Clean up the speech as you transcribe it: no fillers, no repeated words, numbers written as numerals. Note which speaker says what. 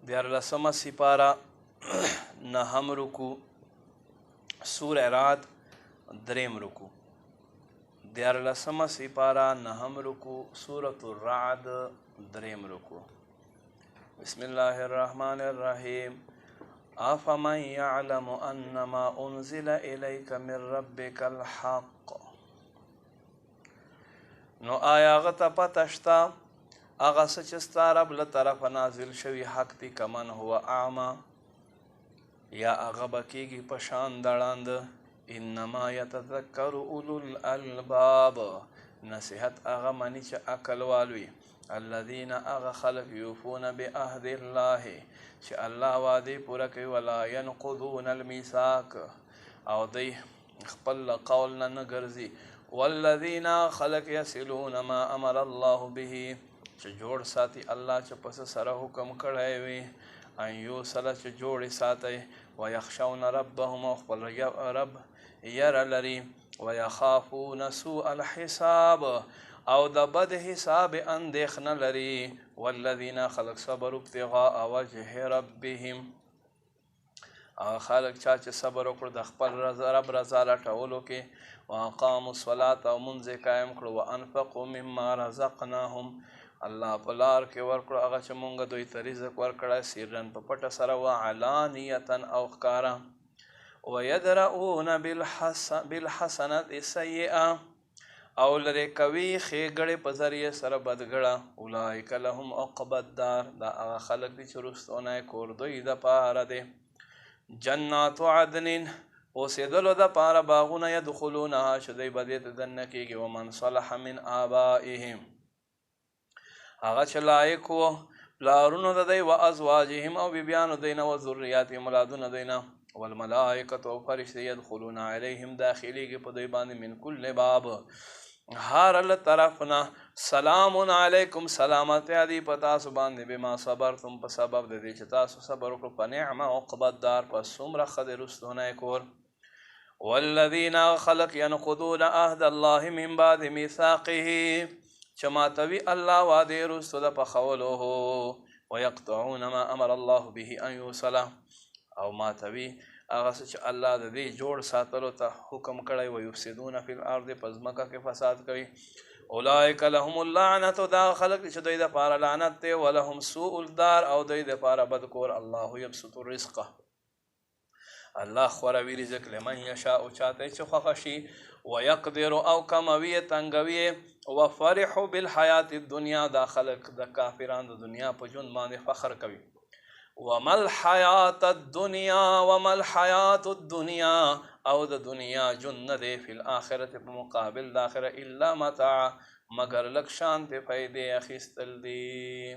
Speaker 1: دیارلسمه سپاره نهم رکوع سوره رعد دریم رکوع دیارلسمه سپاره نهم رکوع سورة الرعد دریم رکوع بسم الله الرحمن الرحیم افمن یعلم انما انزل الیک من ربک الحق نو آیا هغه ته پته شته هغه څه چې ستا رب له طرفه نازل شوي حق دي کمن هو اعما یا هغه به کېږي په شان د ړاند انما یتذکر اولو الالباب نصیحت هغه مني چې عقل والوي الذین هغه خلق یوفون بعهد الله چې الله وعدې پوره کوي ولا ینقضون الميثاق او دی خپل قول نه ګرځي والذین خلق یصلون ما امر الله به چې جوړ ساتي الله چې پس سره حکم کړی وي ان یوصل چې جوړ ساتي ويخشون ربهم خپل رب یره لري ويخافون سوء الحساب او د بد حساب اندېښنه لري والذین خلق صبروا ابتغاء وجه ربهم خلق چا چې صبر وکړو د خپل رب رضا لټولو کې واقاموا الصلاة او منځ قایم کړو وانفقوا مما رزقناهم الله په لار کې ورکړو هغه چې مونږ دوی ته رزق ورکړی سرن په پټه سره وعلانیة او ښکاره ویدرؤون بالحسنة السیئه او لرې کوي ښېګړې په ذریعې سره بدګړه اولئک لهم عقبى الدار دا هغه خلک دي چې وروستونی کور دوی دپاره دی جنات عدن اوسېدلو دپاره باغونه یدخلونها چې دوی به دې ته دننه کېږي ومن صلح من آبائهم هغه چې لایق وو پلارونو د دوی و ازواجهم او بیبیانو دوی نه و ذریاتهم اولادونه دوی نه والملائکة او فرشتې یدخلون علیهم داخلیږي په دوی باندې من کل باب هر طرف نه سلام علیکم سلامتی دی په تاسو باندې بما صبرتم په سبب د دې چې تاسو صبر وکړو په نعمه عقبى الدار پس څومره ښه دی رستونی کور والذین خلق ینقضون عهد الله من بعد میثاقه چې ماتوي الله وعدې وروسته د پخولو ویقطعون ما امر الله به ان یوصل او ماتوي هغه څه چې الله د دې جوړ ساتلو ته حکم کړی ویفسدون فی الارض په ځمکه کې فساد کوي اولئک لهم اللعنة دا خلق چې دوی دپاره لعنت دی ولهم سوء الدار او دوی دپاره بد کور الله یبسط الرزق الله خوروي رزق لمن یشاء چاته چې خوښه شي ويقدر او کموي تنګوي وفرحوا بالحیات الدنیا دا خلق د کافران د دنیا په ژوند باندې فخر کوي وما الحیات الدنیا او د دنیا ژوند نه دی فی الاخرة په مقابل د آخره الا متاع مگر لږ شانتې فایدې اخیستل دي